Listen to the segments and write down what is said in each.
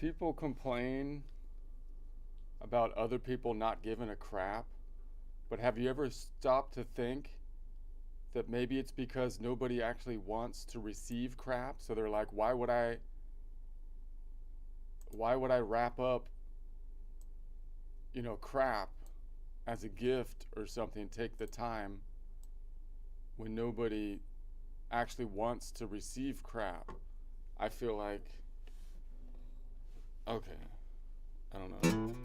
People complain about other people not giving a crap, but have you ever stopped to think that maybe it's because nobody actually wants to receive crap? So they're like, why would I wrap up, crap as a gift or something, take the time when nobody actually wants to receive crap? I feel like, okay, I don't know.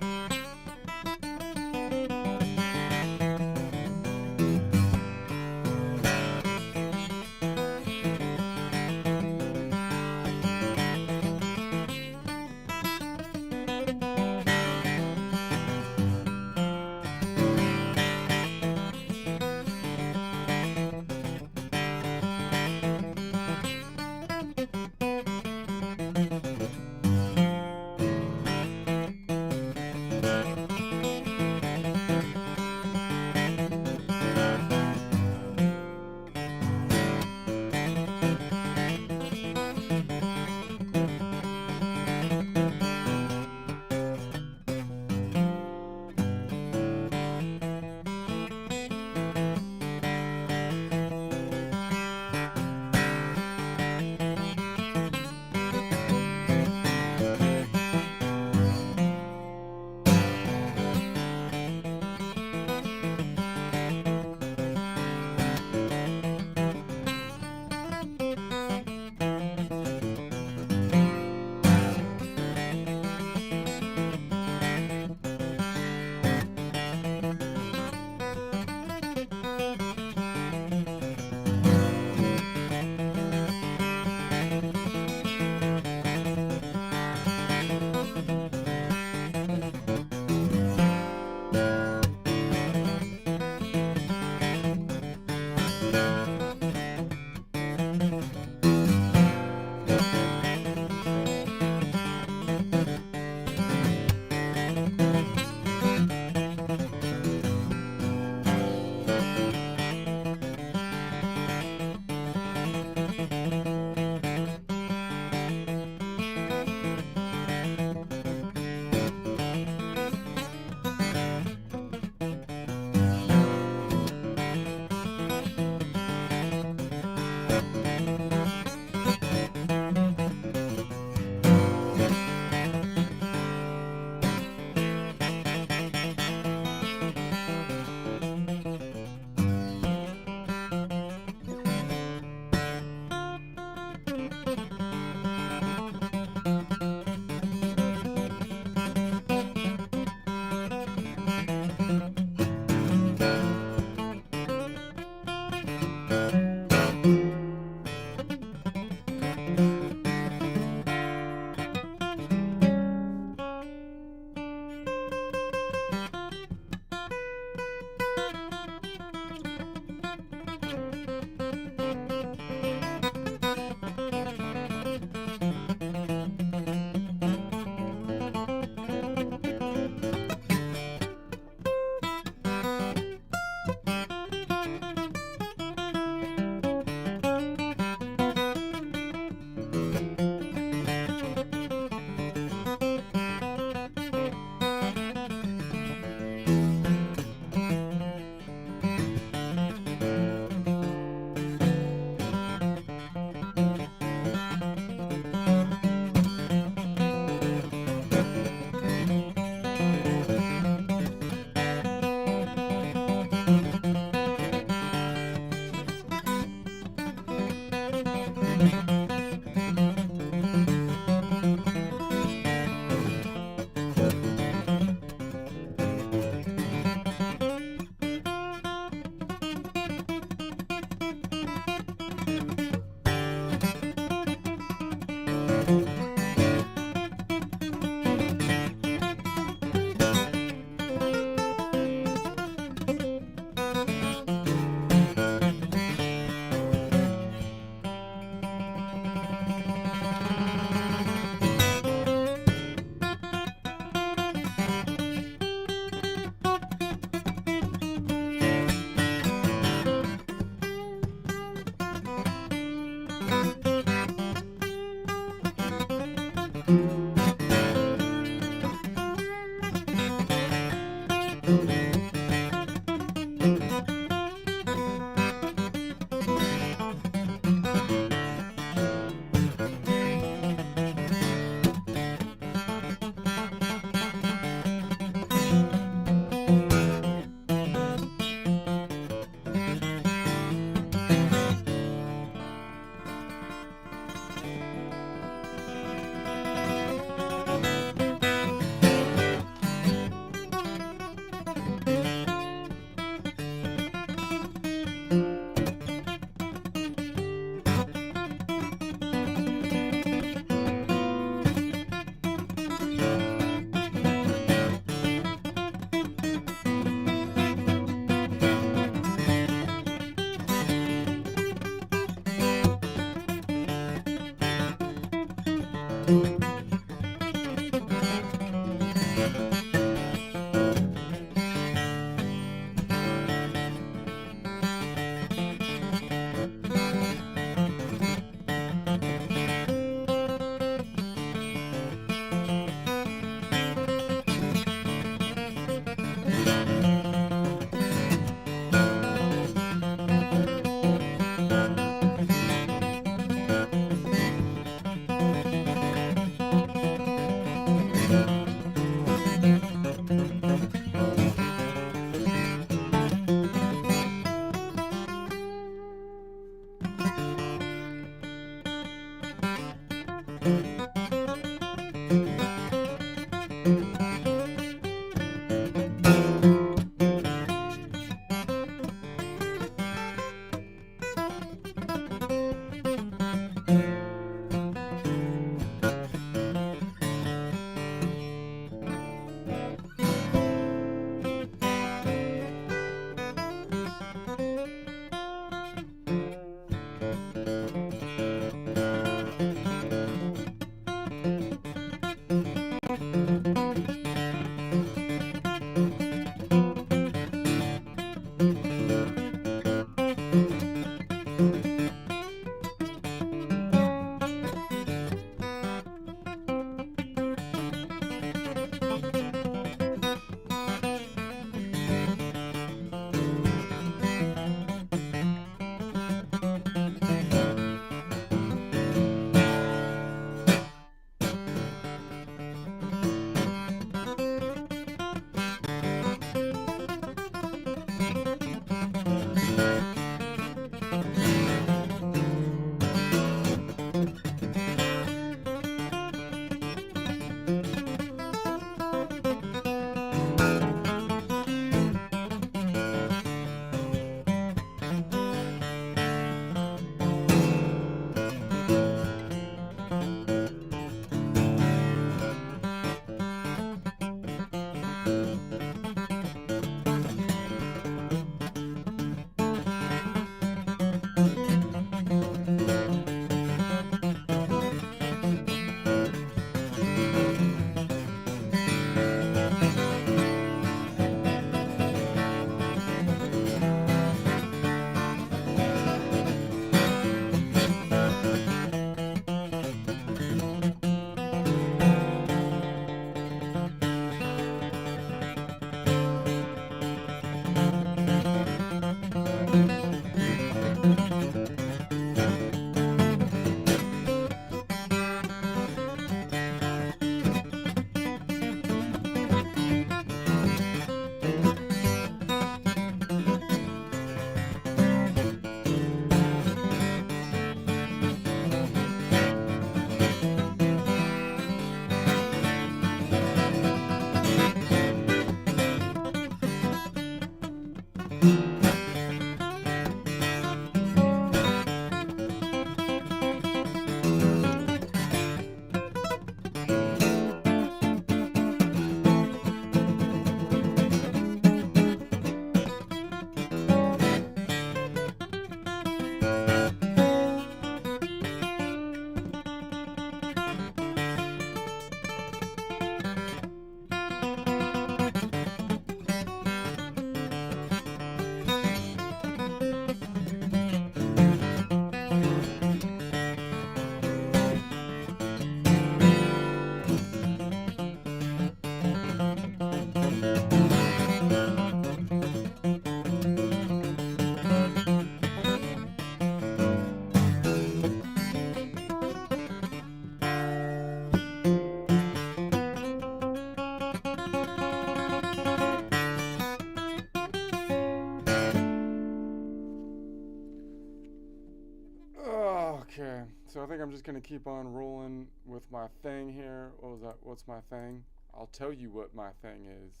Okay, so I think I'm just gonna keep on rolling with my thing here. What was that? What's my thing? I'll tell you what my thing is.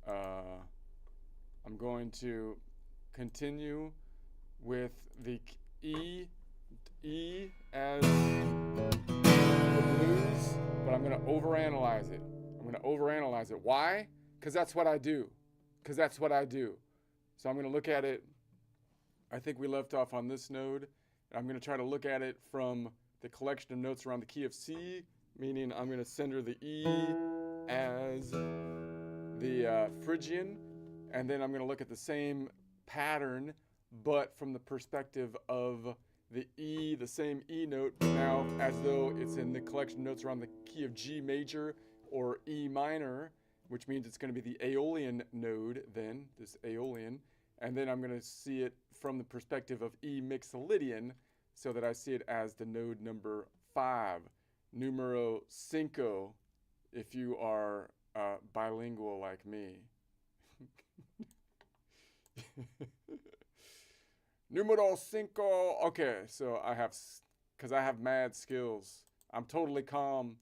Uh, I'm going to continue with the E as the blues, but I'm gonna overanalyze it. I'm gonna overanalyze it. Why? Because that's what I do. Because that's what I do. So I'm gonna look at it. I think we left off on this node. I'm going to try to look at it from the collection of notes around the key of C, meaning I'm going to center the E as the Phrygian, and then I'm going to look at the same pattern, but from the perspective of the E, the same E note, but now as though it's in the collection of notes around the key of G major or E minor, which means it's going to be the Aeolian node then, this Aeolian. And then I'm going to see it from the perspective of E Mixolydian, so that I see it as the node number 5, numero 5, if you are bilingual like me. Numero 5. Okay, so because I have mad skills. I'm totally calm.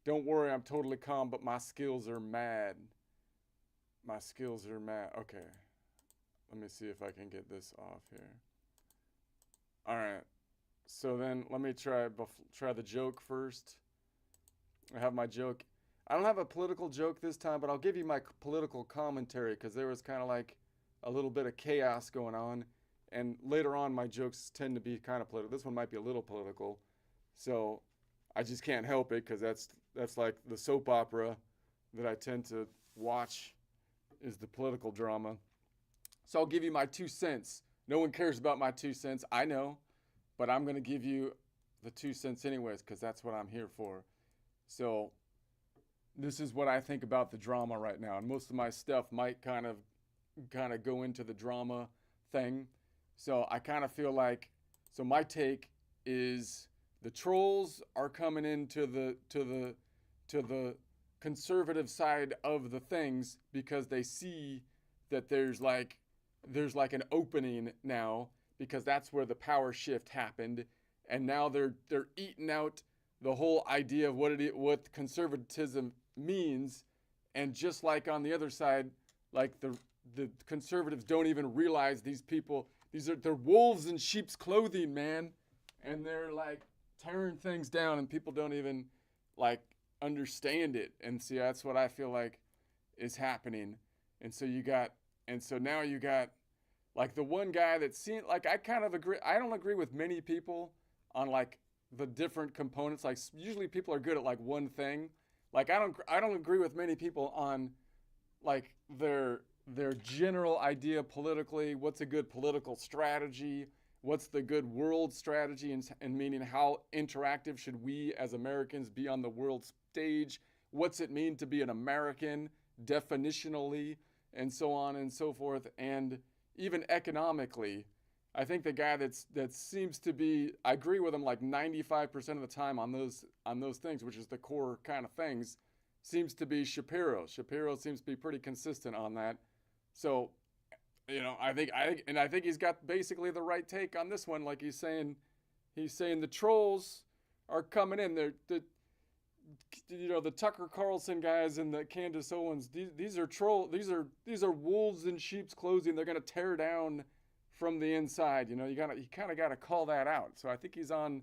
Don't worry, I'm totally calm, but my skills are mad. My skills are mad. Okay. Let me see if I can get this off here. All right. So then let me try the joke first. I have my joke. I don't have a political joke this time, but I'll give you my political commentary because there was kind of like a little bit of chaos going on. And later on, my jokes tend to be kind of political. This one might be a little political. So I just can't help it because that's like the soap opera that I tend to watch is the political drama. So I'll give you my 2 cents. No one cares about my 2 cents, I know, but I'm going to give you the 2 cents anyways because that's what I'm here for. So this is what I think about the drama right now. And most of my stuff might kind of go into the drama thing. So I kind of feel like, so my take is the trolls are coming into the conservative side of the things because they see that there's like an opening now because that's where the power shift happened, and now they're eating out the whole idea of what conservatism means, and just like on the other side, like the conservatives don't even realize these people, they're wolves in sheep's clothing, man, and they're like tearing things down, and people don't even like understand it, and see that's what I feel like is happening, and so now you got like the one guy that seemed like I kind of agree. I don't agree with many people on like the different components. Like usually people are good at like one thing. Like I don't agree with many people on like their general idea politically. What's a good political strategy? What's the good world strategy? And meaning how interactive should we as Americans be on the world stage? What's it mean to be an American definitionally? And so on and so forth, and even economically, I think the guy that seems to be, I agree with him like 95% of the time on those things, which is the core kind of things, seems to be Shapiro. Shapiro seems to be pretty consistent on that. So, I think he's got basically the right take on this one. Like he's saying the trolls are coming in. The Tucker Carlson guys and the Candace Owens, these are wolves in sheep's clothing. They're gonna tear down from the inside. You kind of gotta call that out. So I think he's on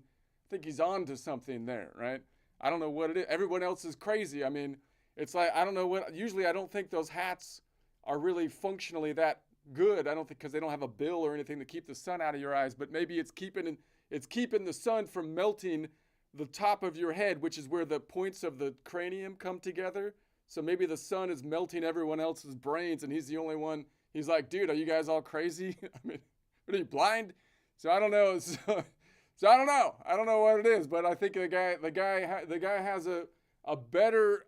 to something there, right? I don't know what it is. Everyone else is crazy. I mean, it's like I don't know what. Usually, I don't think those hats are really functionally that good. I don't think because they don't have a bill or anything to keep the sun out of your eyes. But maybe it's keeping the sun from melting the top of your head, which is where the points of the cranium come together. So maybe the sun is melting everyone else's brains, and he's the only one. He's like, dude, are you guys all crazy? I mean, are you blind? So I don't know. So I don't know. I don't know what it is, but I think the guy has a better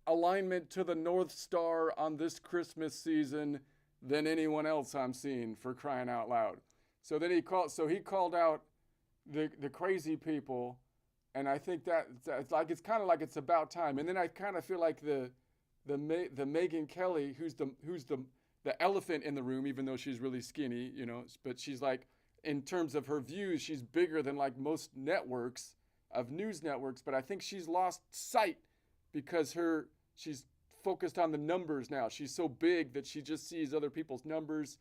alignment to the North Star on this Christmas season than anyone else I'm seeing, for crying out loud. So then he called out the crazy people, and I think that's like it's kind of like it's about time. And then I kind of feel like the Megyn Kelly, who's the elephant in the room, even though she's really skinny, but she's like in terms of her views, she's bigger than like most networks of news networks, but I think she's lost sight because she's focused on the numbers now. She's so big that she just sees other people's numbers.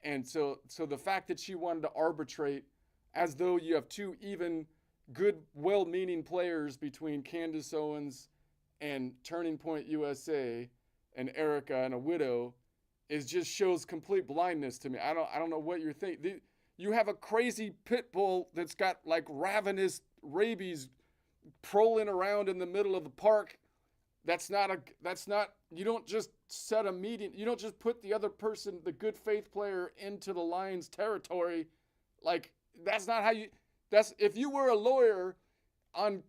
And so the fact that she wanted to arbitrate as though you have two even good, well-meaning players between Candace Owens and Turning Point USA and Erica and a widow is just shows complete blindness to me. I don't know what you're thinking. You have a crazy pit bull that's got like ravenous rabies prowling around in the middle of the park. You don't just set a meeting. You don't just put the other person, the good faith player, into the lion's territory. Like, that's not how if you were a lawyer on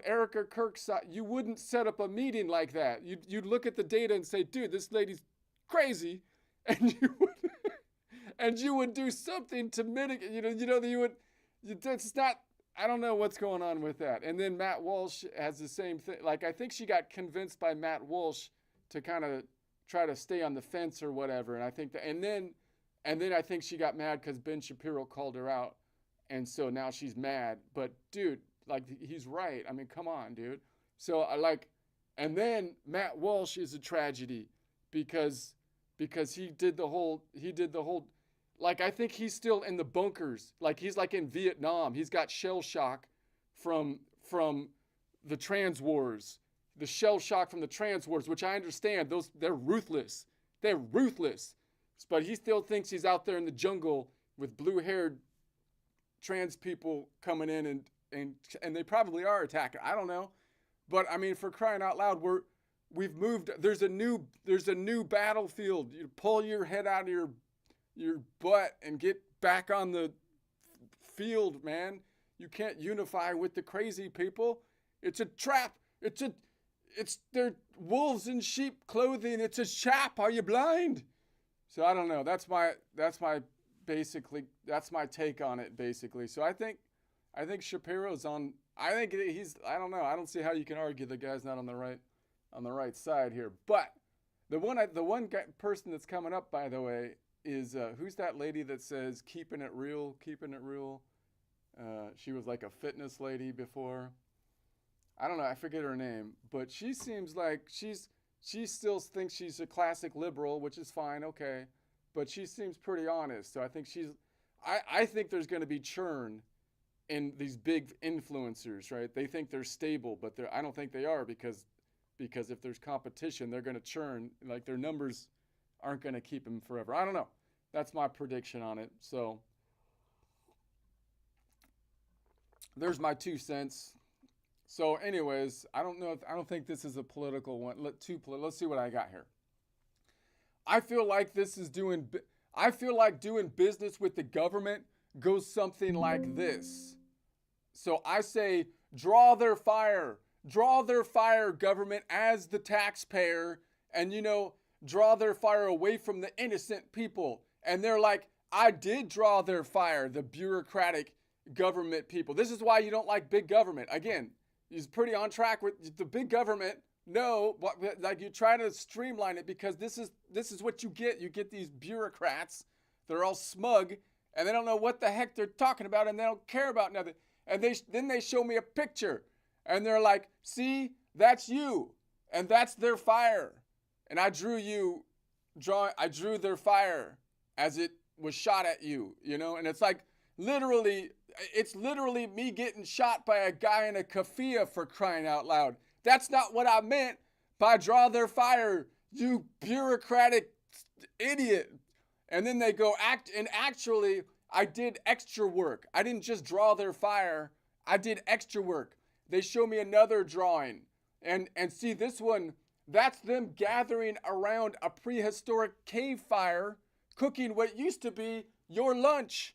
Erica Kirk's side, you wouldn't set up a meeting like that. You'd look at the data and say, dude, this lady's crazy. And you would do something to mitigate, that's not, I don't know what's going on with that. And then Matt Walsh has the same thing. Like, I think she got convinced by Matt Walsh to kind of try to stay on the fence or whatever. And I think and then I think she got mad because Ben Shapiro called her out. And so now she's mad. But dude, like, he's right. I mean, come on, dude. So and then Matt Walsh is a tragedy because he did the whole, like, I think he's still in the bunkers. Like, he's like in Vietnam. He's got shell shock from the trans wars. The shell shock from the trans wars, which I understand. They're ruthless. They're ruthless. But he still thinks he's out there in the jungle with blue-haired trans people coming in and they probably are attacking. I don't know. But I mean, for crying out loud, we've moved. There's a new battlefield. You pull your head out of your butt and get back on the field, man. You can't unify with the crazy people. It's a trap. They're wolves in sheep clothing. It's a trap. Are you blind? So I don't know. That's my take on it, basically. So I think Shapiro's on. I think I don't know. I don't see how you can argue the guy's not on the right side here. But the one person that's coming up, by the way, is who's that lady that says keeping it real? She was like a fitness lady before. I don't know. I forget her name, but she seems like she still thinks she's a classic liberal, which is fine, okay. But she seems pretty honest. So I think I think there's going to be churn in these big influencers, right? They think they're stable, but I don't think they are because if there's competition, they're going to churn. Like, their numbers aren't going to keep them forever. I don't know. That's my prediction on it. So there's my 2 cents. So anyways, I don't think this is a political one. Let's see what I got here. I feel like doing business with the government goes something like this. So I say, draw their fire, government, as the taxpayer, and draw their fire away from the innocent people. And they're like, I did draw their fire, the bureaucratic government people. This is why you don't like big government. Again, he's pretty on track with the big government. No, like, you try to streamline it because this is what you get. You get these bureaucrats. They're all smug and they don't know what the heck they're talking about and they don't care about nothing. And then they show me a picture and they're like, see, that's you and that's their fire. And I drew their fire as it was shot at you, and it's like literally me getting shot by a guy in a keffiyeh, for crying out loud. That's not what I meant by draw their fire, you bureaucratic idiot. And then they go actually, I did extra work. I didn't just draw their fire. I did extra work. They show me another drawing and see this one. That's them gathering around a prehistoric cave fire, cooking what used to be your lunch.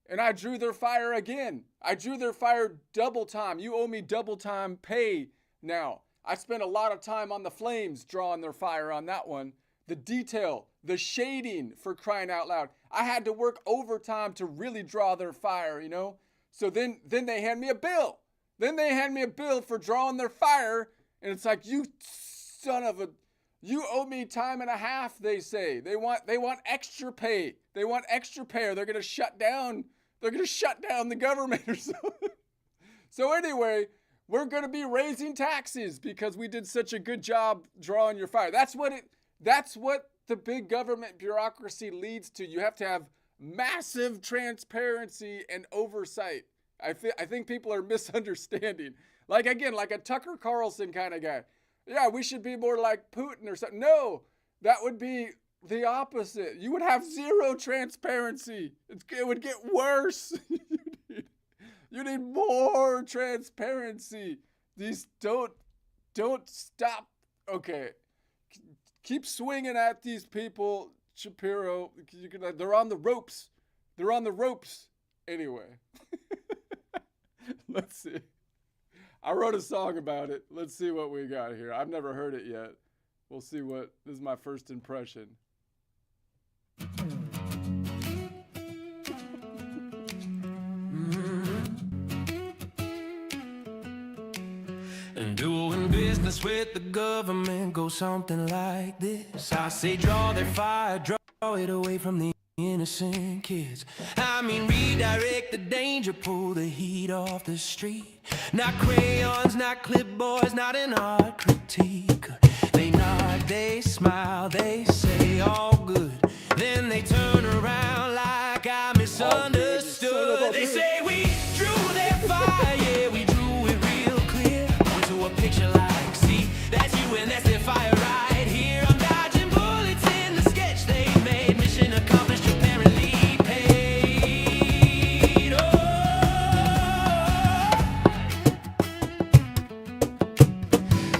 And I drew their fire again. I drew their fire double time. You owe me double time pay now. I spent a lot of time on the flames drawing their fire on that one. The detail, the shading, for crying out loud. I had to work overtime to really draw their fire, So then they hand me a bill. Then they hand me a bill for drawing their fire. And it's like, you son of a, you owe me time and a half, they say. They want extra pay. They want extra pay or they're going to shut down They're going to shut down the government or something. So anyway, we're going to be raising taxes because we did such a good job drawing your fire. That's what the big government bureaucracy leads to. You have to have massive transparency and oversight. I think people are misunderstanding. Like, again, like a Tucker Carlson kind of guy. Yeah, we should be more like Putin or something. No, that would be the opposite. You would have zero transparency. It would get worse. You need more transparency. These don't stop. Okay. Keep swinging at these people, Shapiro. They're on the ropes. They're on the ropes. Anyway. Let's see. I wrote a song about it. Let's see what we got here. I've never heard it yet. We'll see what, this is my first impression. And doing business with the government goes something like this. I say draw their fire, draw it away from the innocent kids. I mean redirect the danger, pull the heat off the street. Not crayons, not clipboards, not an art critique. They nod, they smile, they say all good. Then they turn around like I misunderstood. They say we drew their fire, yeah, we drew it real clear. Point to a picture like, see, that's you and that's their fire right here. I'm dodging bullets in the sketch they made. Mission accomplished, apparently paid. Oh.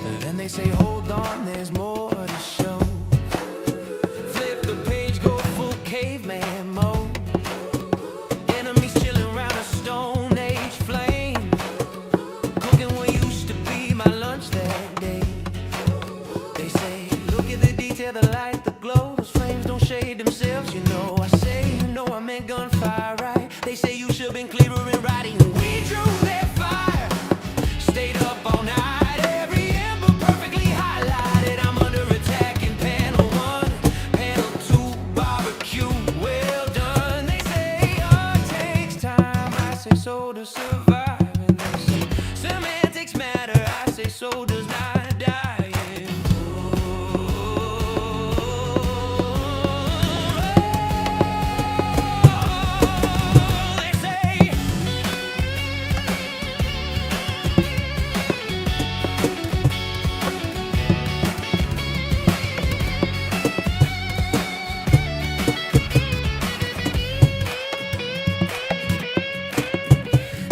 And then they say, hold on, there's more to show. Flip the page, go full caveman mode. Enemies chilling around a stone age flame. Cooking what used to be my lunch that day. They say, look at the detail, the light, the glow. Those flames don't shade themselves, you know. I say, you know I meant gunfire, right? They say you should been clearer in writing. We drew their fire, stayed up all night. Every ember perfectly highlighted. I'm under attack in panel 1, panel 2, barbecue, well done. They say art takes time, I say so to survive. And they say semantics matter, I say so does not die. Yeah. Oh, they say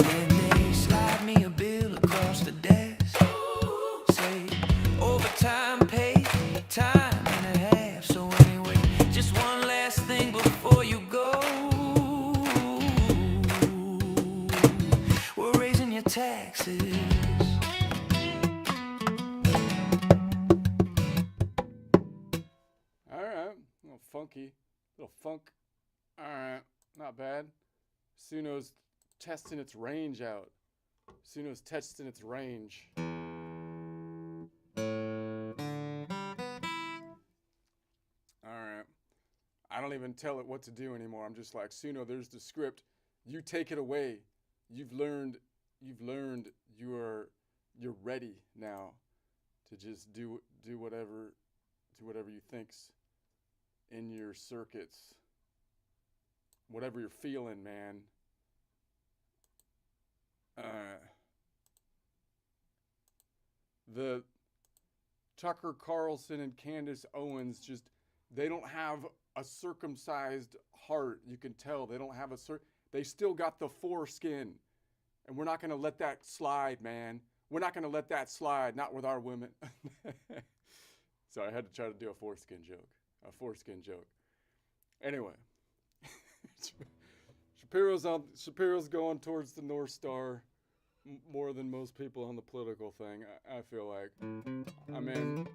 and they slide me a bill across the desk. Say overtime pay, time and a half. So anyway, just one last thing before you go. We're raising your taxes. All right. A little funky. Little funk. All right. Not bad. Suno's testing its range out. Suno's testing its range. All right. I don't even tell it what to do anymore. I'm just like, Suno, there's the script. You take it away. You've learned you're ready now to just do whatever you think's in your circuits. Whatever you're feeling, man. The Tucker Carlson and Candace Owens they don't have a circumcised heart. You can tell they don't have they still got the foreskin. And we're not going to let that slide, man. We're not going to let that slide, not with our women. Sorry, I had to try to do a foreskin joke. Anyway. Shapiro's going towards the North Star more than most people on the political thing, I feel like. I mean,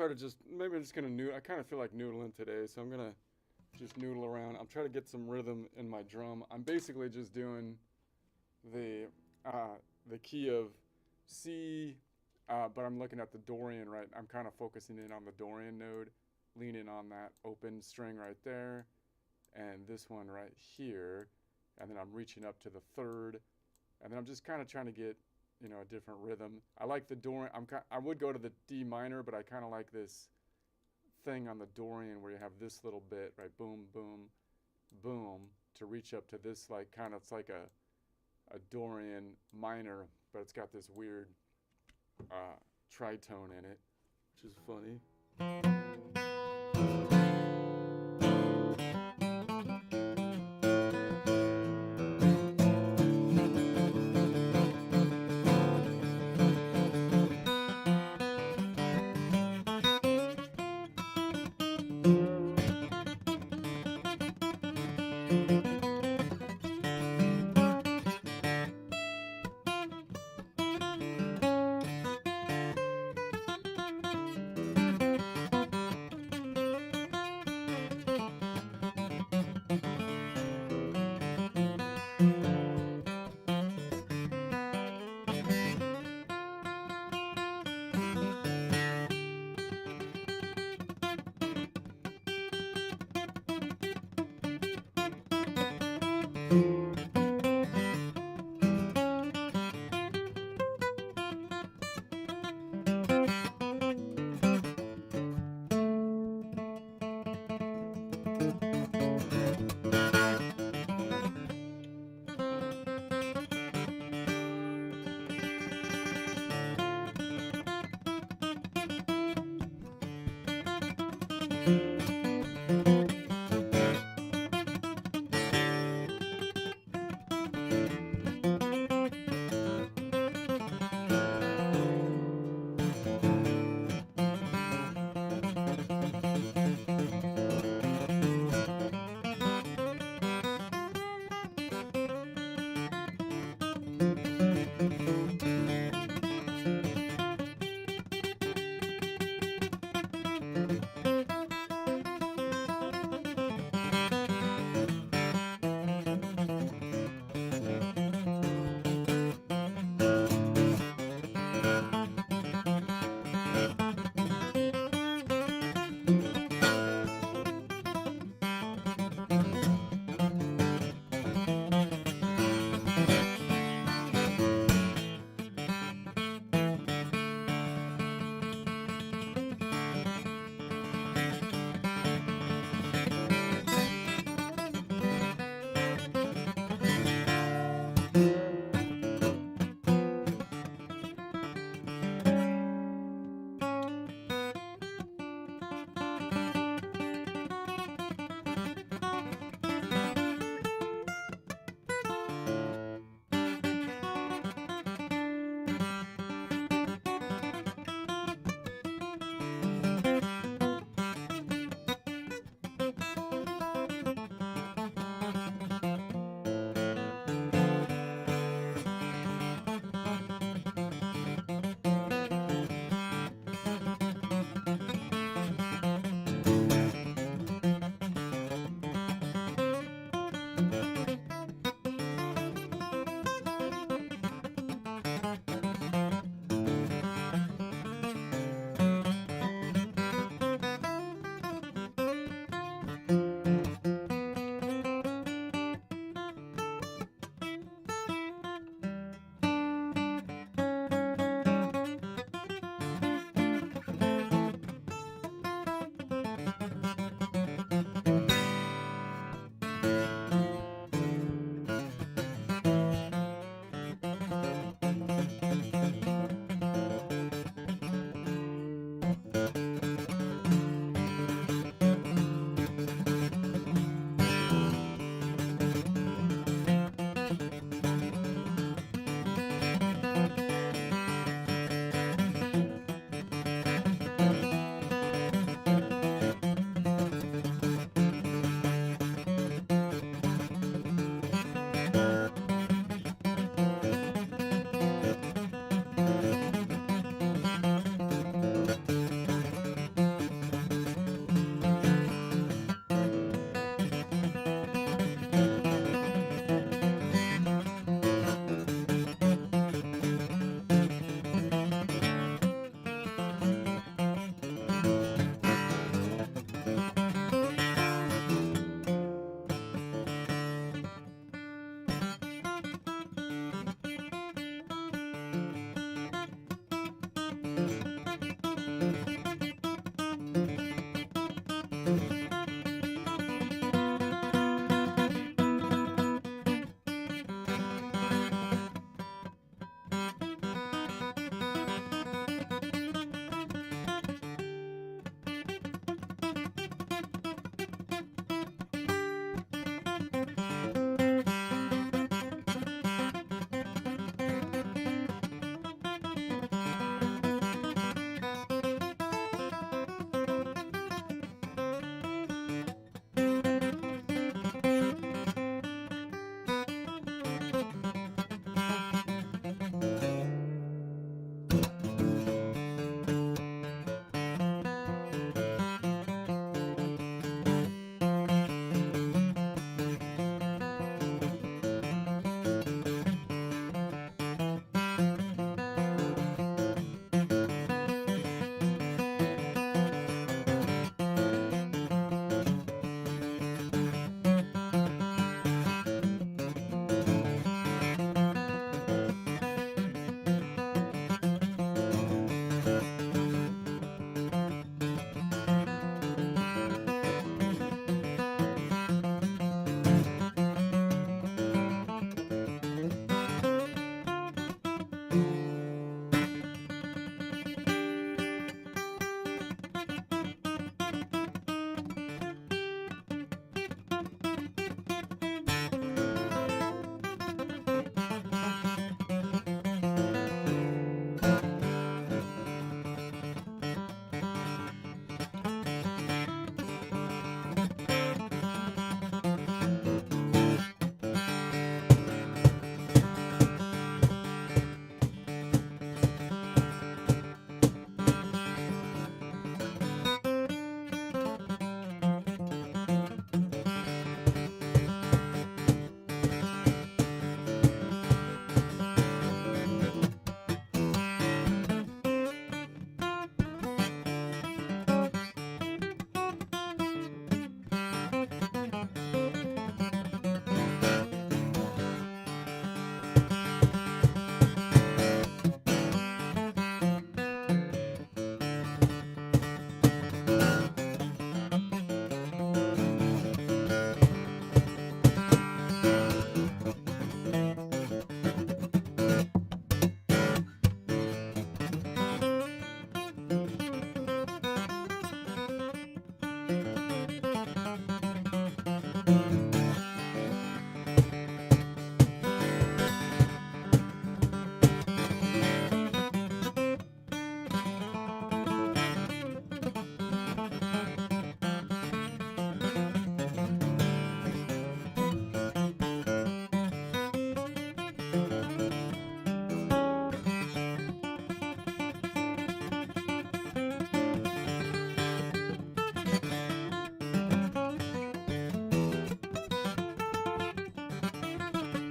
try to maybe I'm just gonna noodle. I kind of feel like noodling today, so I'm gonna just noodle around. I'm trying to get some rhythm in my drum. I'm basically just doing the key of C, but I'm looking at the Dorian, right? I'm kind of focusing in on the Dorian node, leaning on that open string right there, and this one right here, and then I'm reaching up to the third, and then I'm just kind of trying to get, you know, a different rhythm. I like the Dorian. I would go to the D minor, but I kind of like this thing on the Dorian where you have this little bit, right? Boom, boom, boom, to reach up to this, like kind of, it's like a Dorian minor, but it's got this weird tritone in it, which is funny.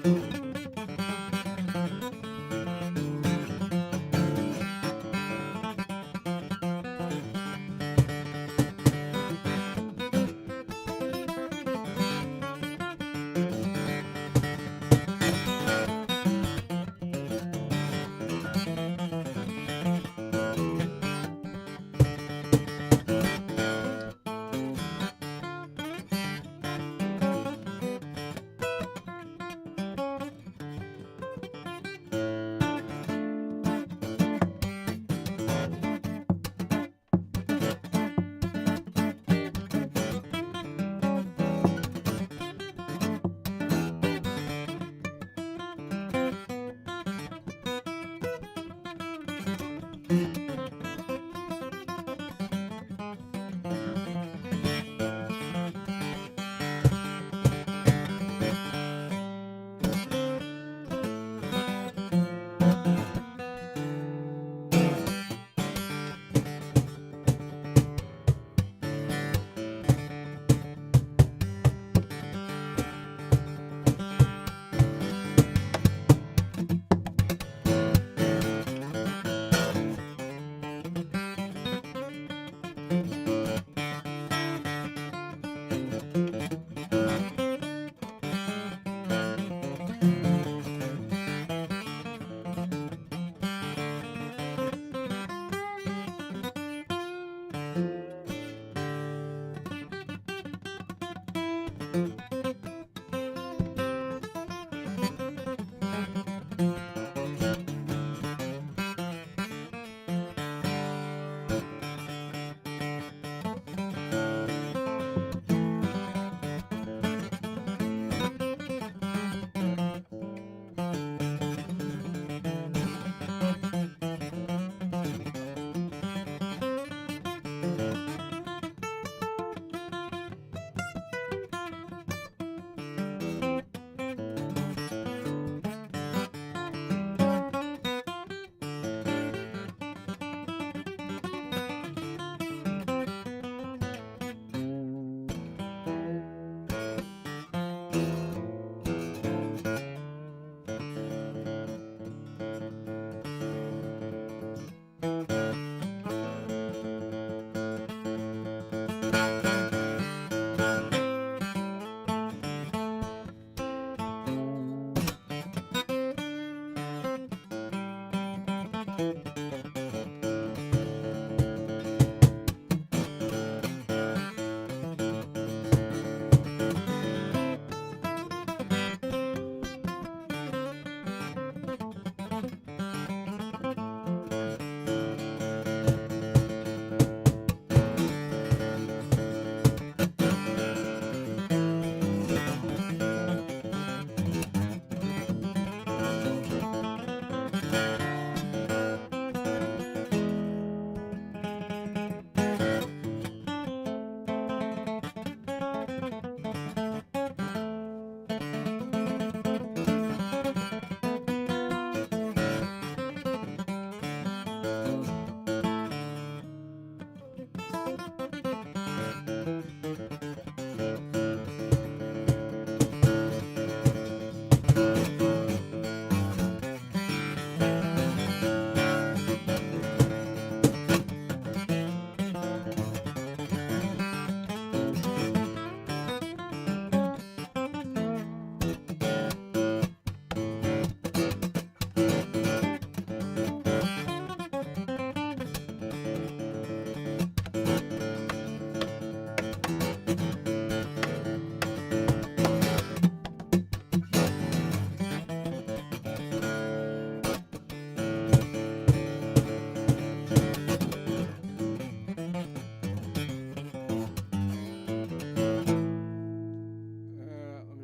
Let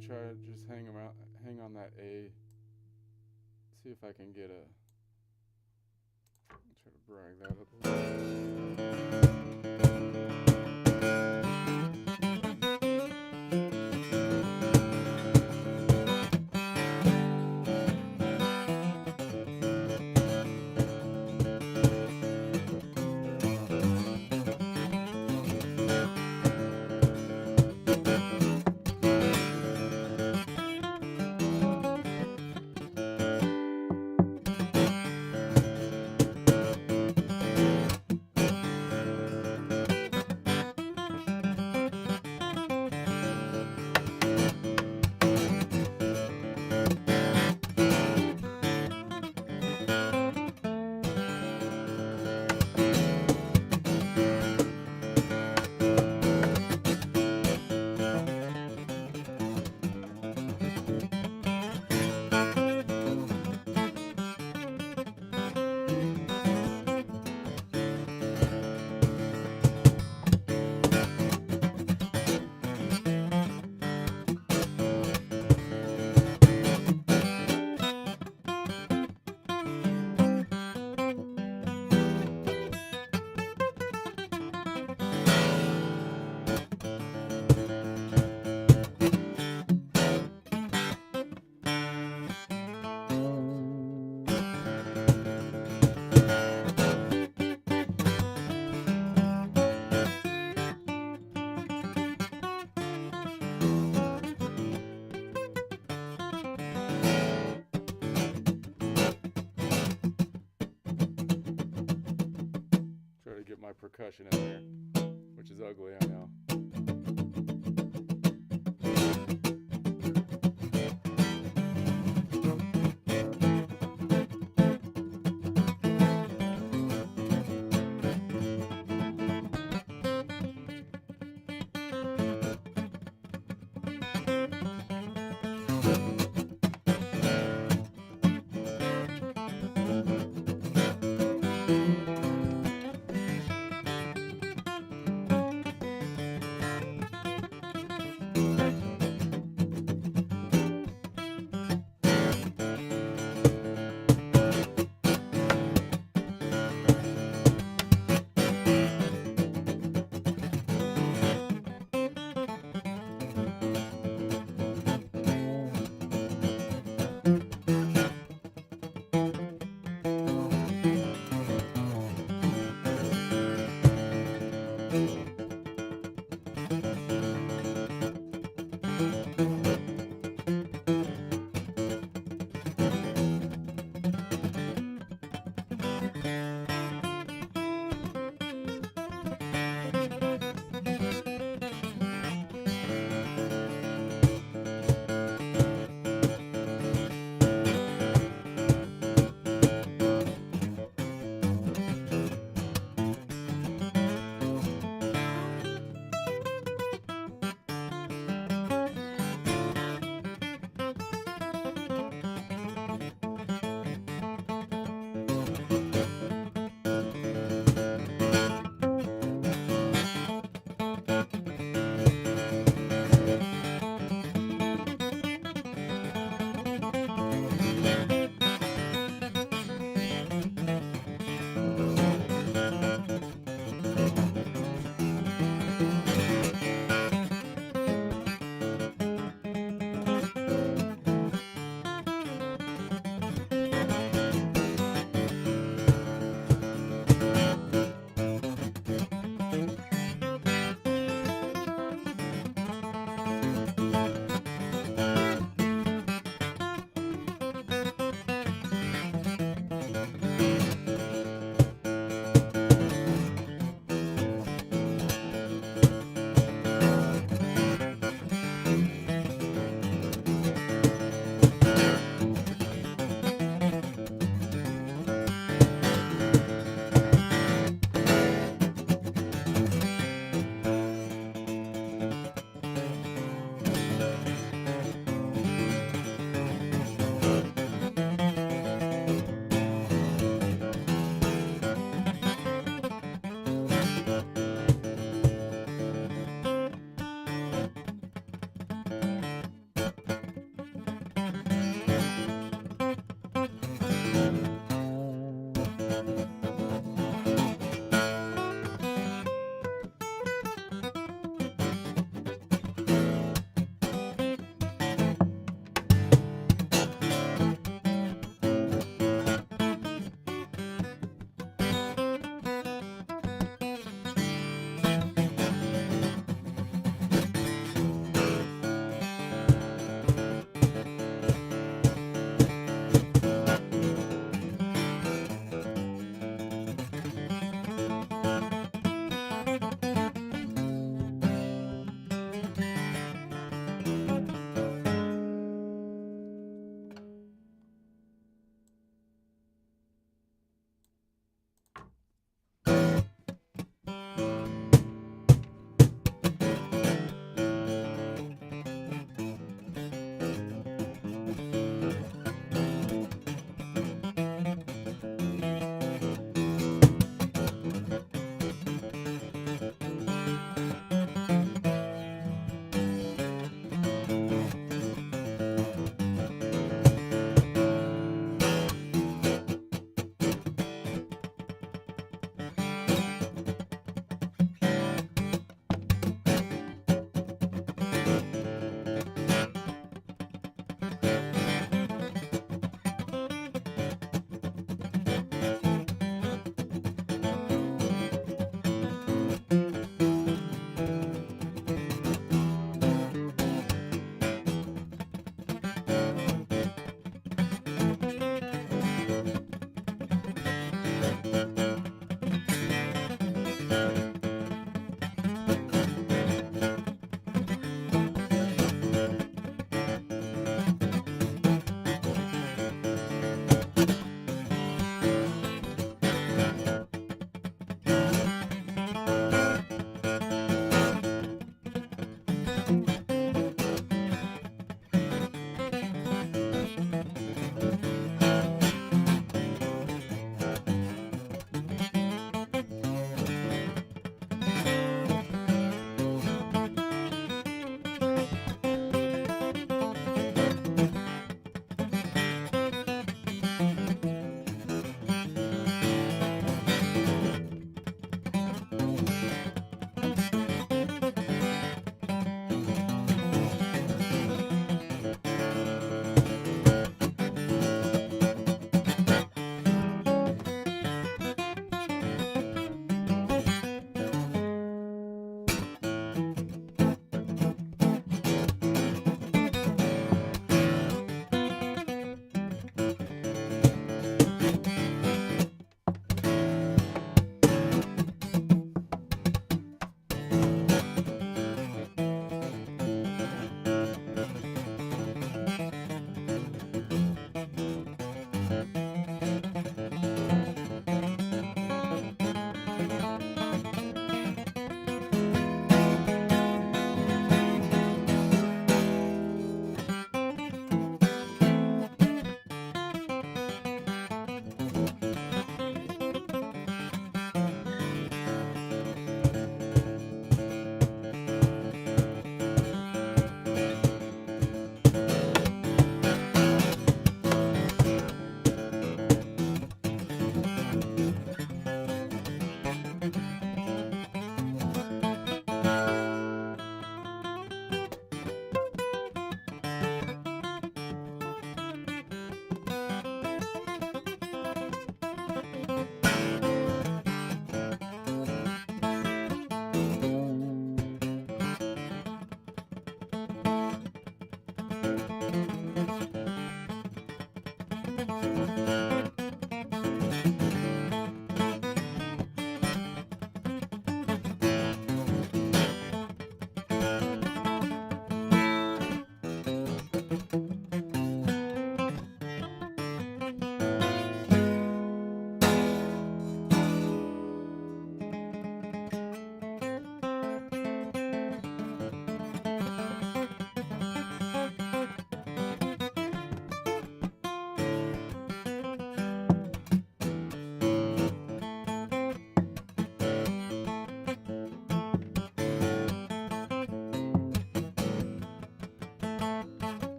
me try to just hang on that A. See if I can get a. Try to brag that up a little. percussion in there, which is ugly, I know.